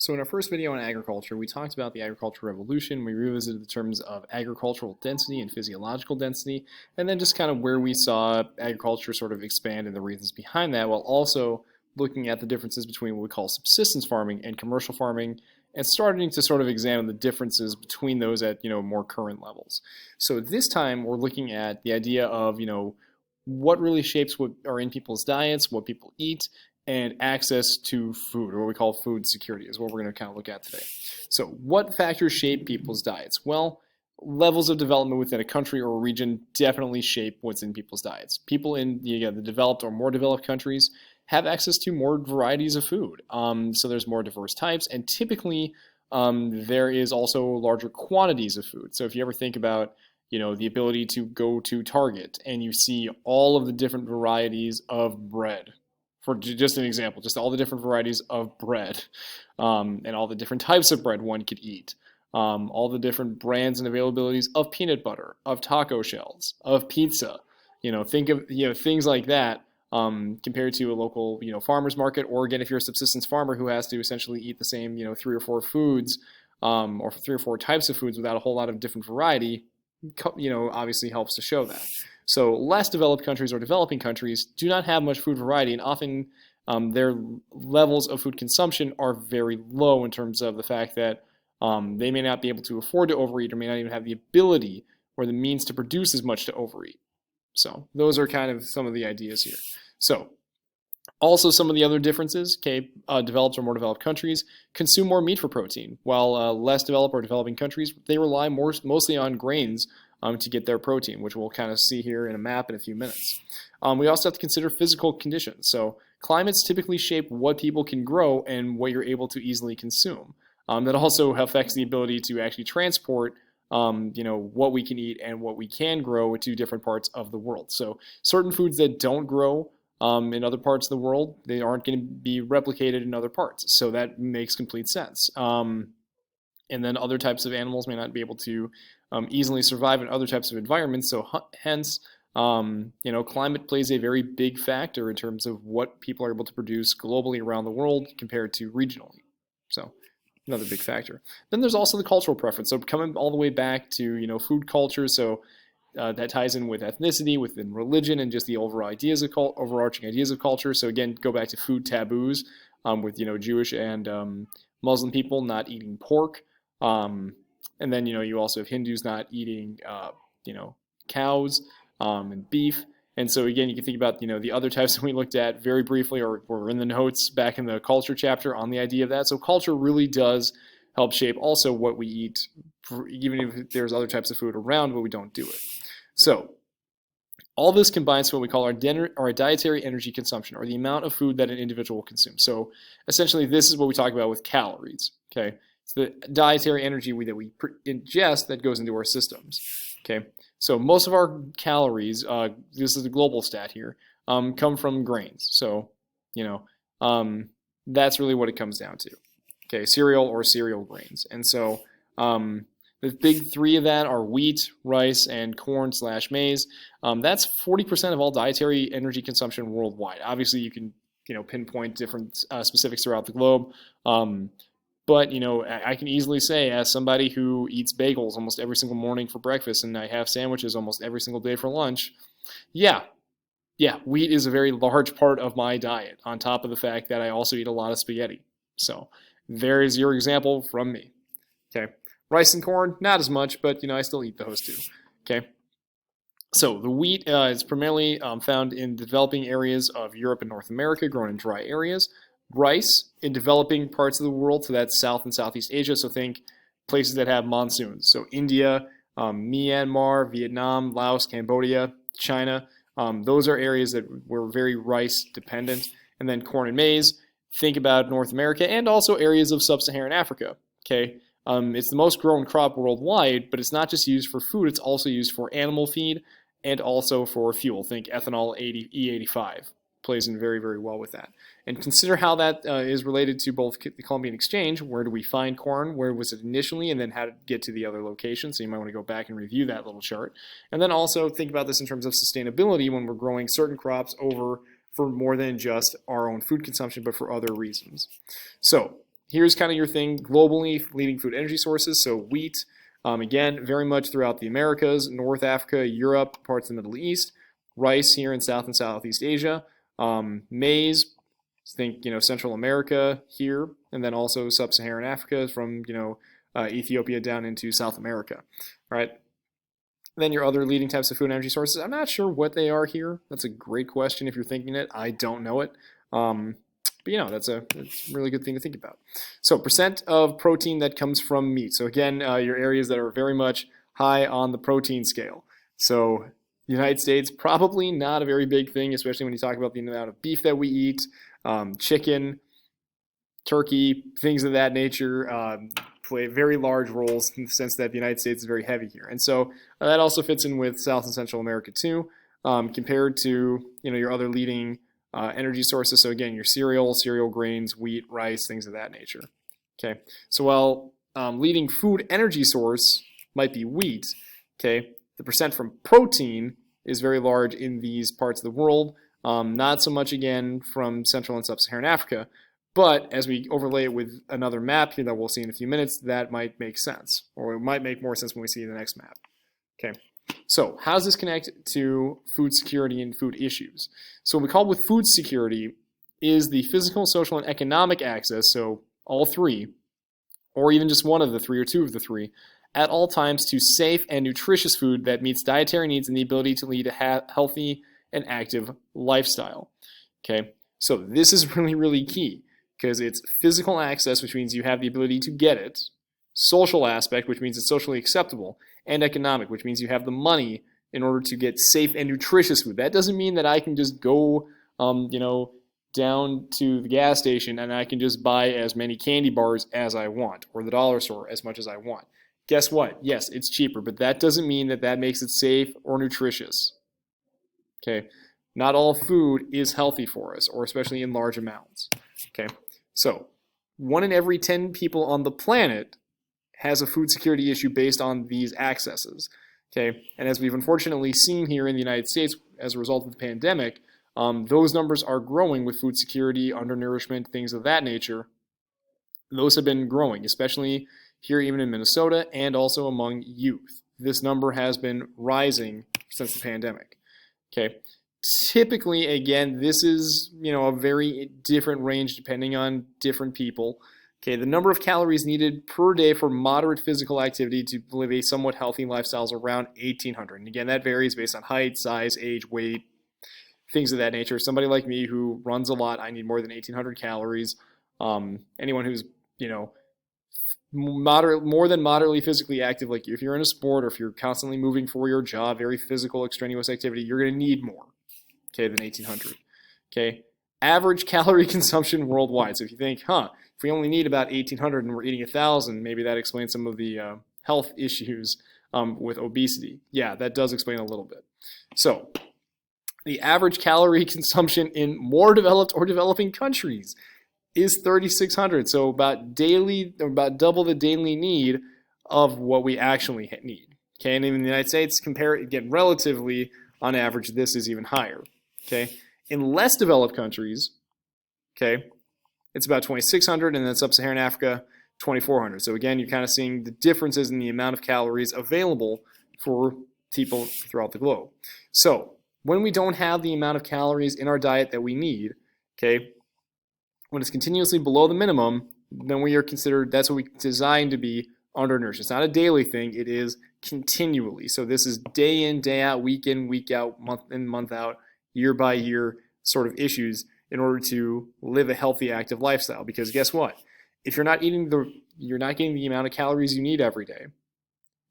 So in our first video on agriculture, we talked about the agricultural revolution. We revisited the terms of agricultural density and physiological density, and then just kind of where we saw agriculture sort of expand and the reasons behind that, while also looking at the differences between what we call subsistence farming and commercial farming, and starting to sort of examine the differences between those at more current levels. So this time we're looking at the idea of what really shapes what are in people's diets, what people eat, and access to food, or what we call food security, is what we're going to kind of look at today. So what factors shape people's diets? Well, levels of development within a country or a region definitely shape what's in people's diets. People in the developed or more developed countries have access to more varieties of food. So there's more diverse types, and typically there is also larger quantities of food. So if you ever think about the ability to go to Target and you see all of the different varieties of bread, for just an example, just all the different varieties of bread, and all the different types of bread one could eat, all the different brands and availabilities of peanut butter, of taco shells, of pizza. Think of things like that, compared to a local farmer's market, or again, if you're a subsistence farmer who has to essentially eat the same 3 or 4 foods, or 3 or 4 types of foods without a whole lot of different variety, obviously helps to show that. So less developed countries or developing countries do not have much food variety, and often their levels of food consumption are very low in terms of the fact that they may not be able to afford to overeat, or may not even have the ability or the means to produce as much to overeat. So those are kind of some of the ideas here. So also some of the other differences, developed or more developed countries consume more meat for protein, while less developed or developing countries, they rely mostly on grains to get their protein, which we'll kind of see here in a map in a few minutes. We also have to consider physical conditions. So climates typically shape what people can grow and what you're able to easily consume. That also affects the ability to actually transport what we can eat and what we can grow to different parts of the world. So certain foods that don't grow in other parts of the world, they aren't going to be replicated in other parts. So that makes complete sense. And then other types of animals may not be able to easily survive in other types of environments. So hence, climate plays a very big factor in terms of what people are able to produce globally around the world compared to regionally. So another big factor. Then there's also the cultural preference. So coming all the way back to food culture. So that ties in with ethnicity, within religion, and just the overarching ideas of culture. So again, go back to food taboos with Jewish and Muslim people not eating pork. And then, you also have Hindus not eating, cows and beef. And so, again, you can think about, the other types that we looked at very briefly, or in the notes back in the culture chapter on the idea of that. So culture really does help shape also what we eat, even if there's other types of food around, but we don't do it. So all this combines to what we call our dietary energy consumption, or the amount of food that an individual consumes. So essentially, this is what we talk about with calories, okay? It's the dietary energy that we ingest that goes into our systems, okay? So most of our calories, this is the global stat here, come from grains. So, that's really what it comes down to, okay? Cereal or cereal grains. And so the big 3 of that are wheat, rice, and corn/maize. That's 40% of all dietary energy consumption worldwide. Obviously, you can pinpoint different specifics throughout the globe. But, I can easily say, as somebody who eats bagels almost every single morning for breakfast, and I have sandwiches almost every single day for lunch, yeah, wheat is a very large part of my diet, on top of the fact that I also eat a lot of spaghetti. So there is your example from me, okay? Rice and corn, not as much, but, I still eat those too, okay? So the wheat is primarily found in developing areas of Europe and North America, grown in dry areas. Rice in developing parts of the world, so that's South and Southeast Asia. So think places that have monsoons. So India, Myanmar, Vietnam, Laos, Cambodia, China. Those are areas that were very rice dependent. And then corn and maize. Think about North America and also areas of sub-Saharan Africa. Okay, it's the most grown crop worldwide, but it's not just used for food. It's also used for animal feed and also for fuel. Think ethanol, E85. Plays in very, very well with that. And consider how that is related to both the Columbian Exchange. Where do we find corn? Where was it initially? And then how to get to the other locations. So you might want to go back and review that little chart. And then also think about this in terms of sustainability when we're growing certain crops over for more than just our own food consumption, but for other reasons. So here's kind of your thing globally, leading food energy sources. So wheat, again, very much throughout the Americas, North Africa, Europe, parts of the Middle East. Rice here in South and Southeast Asia. Maize, think, Central America here, and then also Sub-Saharan Africa from, Ethiopia down into South America, right? Then your other leading types of food and energy sources, I'm not sure what they are here. That's a great question if you're thinking it. I don't know it. But that's a really good thing to think about. So percent of protein that comes from meat. So again, your areas that are very much high on the protein scale. So the United States, probably not a very big thing, especially when you talk about the amount of beef that we eat, chicken, turkey, things of that nature. Play very large roles in the sense that the United States is very heavy here. And so that also fits in with South and Central America too, compared to your other leading energy sources. So again, your cereal grains, wheat, rice, things of that nature. Okay, so while leading food energy source might be wheat, okay, the percent from protein is very large in these parts of the world. Not so much again from Central and Sub-Saharan Africa. But as we overlay it with another map here that we'll see in a few minutes, that might make sense, or it might make more sense when we see the next map. Okay, so how does this connect to food security and food issues? So what we call with food security is the physical, social, and economic access, so all three, or even just one of the three or two of the three, at all times to safe and nutritious food that meets dietary needs and the ability to lead a healthy and active lifestyle. Okay, so this is really, really key, because it's physical access, which means you have the ability to get it, social aspect, which means it's socially acceptable, and economic, which means you have the money in order to get safe and nutritious food. That doesn't mean that I can just go, down to the gas station and I can just buy as many candy bars as I want, or the dollar store as much as I want. Guess what? Yes, it's cheaper, but that doesn't mean that that makes it safe or nutritious. Okay, not all food is healthy for us, or especially in large amounts. Okay. So, 1 in every 10 people on the planet has a food security issue based on these accesses. Okay, and as we've unfortunately seen here in the United States as a result of the pandemic, those numbers are growing with food security, undernourishment, things of that nature. Those have been growing, especially here even in Minnesota and also among youth. This number has been rising since the pandemic. Okay. Typically, again, this is, a very different range depending on different people. Okay, the number of calories needed per day for moderate physical activity to live a somewhat healthy lifestyle is around 1,800. And again, that varies based on height, size, age, weight, things of that nature. Somebody like me who runs a lot, I need more than 1,800 calories. Anyone who's, more than moderately physically active like you, if you're in a sport or if you're constantly moving for your job, very physical, extraneous activity, you're going to need more. Okay, than 1,800. Okay, average calorie consumption worldwide. So if you think, if we only need about 1,800 and we're eating 1,000, maybe that explains some of the health issues with obesity. Yeah, that does explain a little bit. So the average calorie consumption in more developed or developing countries is 3,600. So about double the daily need of what we actually need. Okay, and in the United States, again, relatively on average, this is even higher. Okay, in less developed countries, okay, it's about 2,600, and then Sub-Saharan Africa, 2,400. So again, you're kind of seeing the differences in the amount of calories available for people throughout the globe. So when we don't have the amount of calories in our diet that we need, okay, when it's continuously below the minimum, then we are considered, that's what we designed to be undernourished. It's not a daily thing, it is continually. So this is day in, day out, week in, week out, month in, month out, year by year sort of issues in order to live a healthy, active lifestyle. Because guess what? If you're not getting the amount of calories you need every day,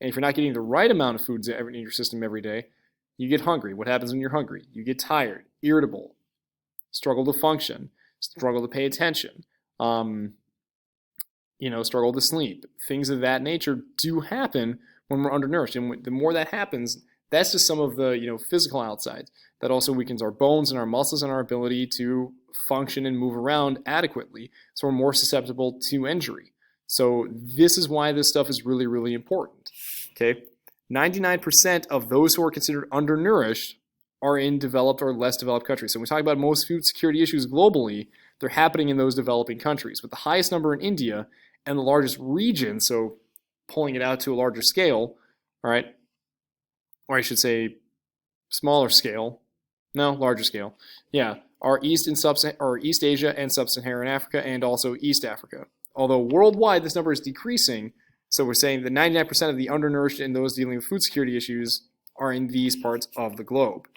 and if you're not getting the right amount of foods in your system every day, you get hungry. What happens when you're hungry? You get tired, irritable, struggle to function, struggle to pay attention, struggle to sleep. Things of that nature do happen when we're undernourished. And the more that happens, that's just some of the physical outsides. That also weakens our bones and our muscles and our ability to function and move around adequately. So we're more susceptible to injury. So this is why this stuff is really, really important. Okay, 99% of those who are considered undernourished are in developed or less developed countries. So when we talk about most food security issues globally, they're happening in those developing countries, with the highest number in India and the largest region, so pulling it out to a larger scale, all right, or I should say smaller scale, no, larger scale, yeah, are East Asia and Sub-Saharan Africa and also East Africa. Although worldwide this number is decreasing, so we're saying that 99% of the undernourished and those dealing with food security issues are in these parts of the globe.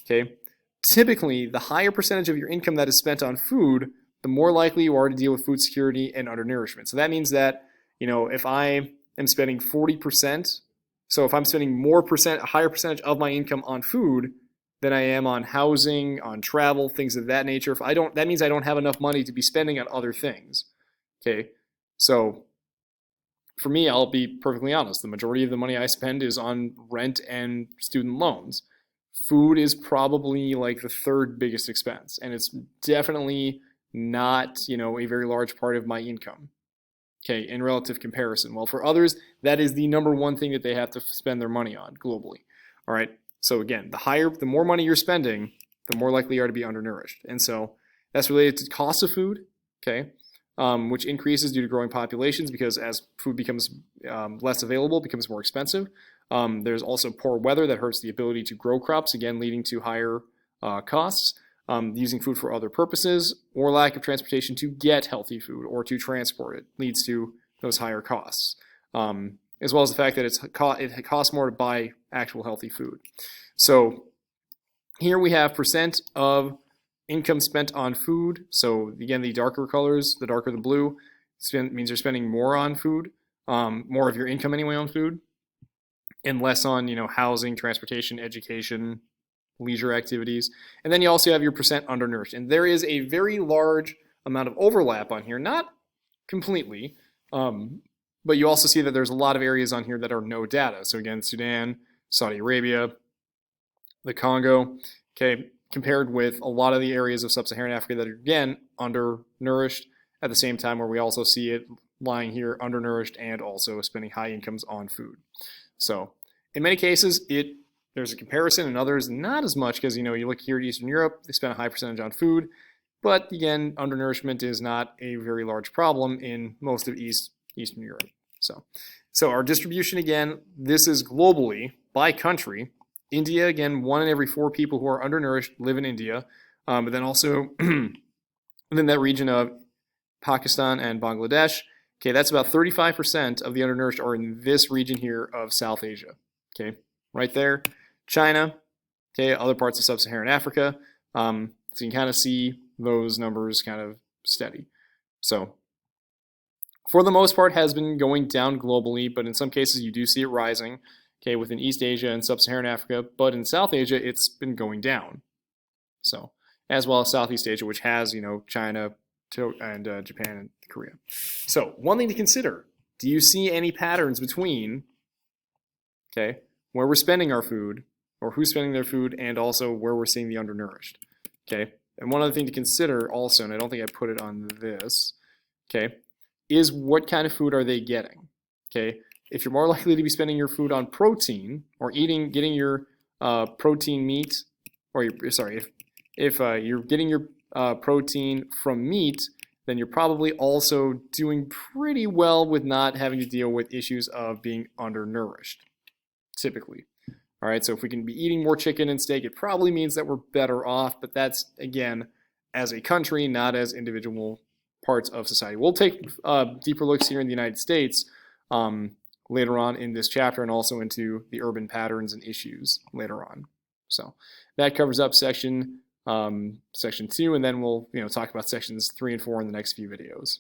Okay? Typically, the higher percentage of your income that is spent on food, the more likely you are to deal with food security and undernourishment. So that means that, if I am spending 40%, so if I'm spending a higher percentage of my income on food than I am on housing, on travel, things of that nature, that means I don't have enough money to be spending on other things. Okay? So for me, I'll be perfectly honest. The majority of the money I spend is on rent and student loans. Food is probably like the third biggest expense, and it's definitely not, a very large part of my income. Okay, in relative comparison. Well, for others, that is the number one thing that they have to spend their money on globally. All right. So again, the more money you're spending, the more likely you are to be undernourished. And so that's related to cost of food. Okay. Which increases due to growing populations because as food becomes less available, it becomes more expensive. There's also poor weather that hurts the ability to grow crops, again, leading to higher costs. Using food for other purposes, or lack of transportation to get healthy food or to transport it leads to those higher costs, as well as the fact that it costs more to buy actual healthy food. So here we have percent of income spent on food. So again, the darker colors, the darker the blue, means you're spending more on food, more of your income anyway on food, and less on housing, transportation, education, leisure activities. And then you also have your percent undernourished. And there is a very large amount of overlap on here, not completely, but you also see that there's a lot of areas on here that are no data. So again, Sudan, Saudi Arabia, the Congo, okay, compared with a lot of the areas of Sub-Saharan Africa that are, again, undernourished at the same time where we also see it lying here undernourished and also spending high incomes on food. So in many cases, there's a comparison, and others not as much because, you look here at Eastern Europe, they spend a high percentage on food. But again, undernourishment is not a very large problem in most of Eastern Europe. So our distribution, again, this is globally by country. India, again, 1 in every 4 people who are undernourished live in India. But then also within that region of Pakistan and Bangladesh, okay, that's about 35% of the undernourished are in this region here of South Asia. Okay, right there. China, okay, other parts of Sub-Saharan Africa. So you can kind of see those numbers kind of steady. So for the most part has been going down globally, but in some cases you do see it rising, okay, within East Asia and Sub-Saharan Africa, but in South Asia it's been going down. So, as well as Southeast Asia, which has, China and Japan and Korea. So, one thing to consider, do you see any patterns between, okay, where we're spending our food, or who's spending their food, and also where we're seeing the undernourished, okay? And one other thing to consider also, and I don't think I put it on this, okay, is what kind of food are they getting, okay? If you're more likely to be spending your food on protein, or getting your protein meat, or if you're getting your protein from meat, then you're probably also doing pretty well with not having to deal with issues of being undernourished, typically. All right, so if we can be eating more chicken and steak, it probably means that we're better off, but that's, again, as a country, not as individual parts of society. We'll take deeper looks here in the United States later on in this chapter, and also into the urban patterns and issues later on. So that covers up section 2, and then we'll talk about sections 3 and 4 in the next few videos.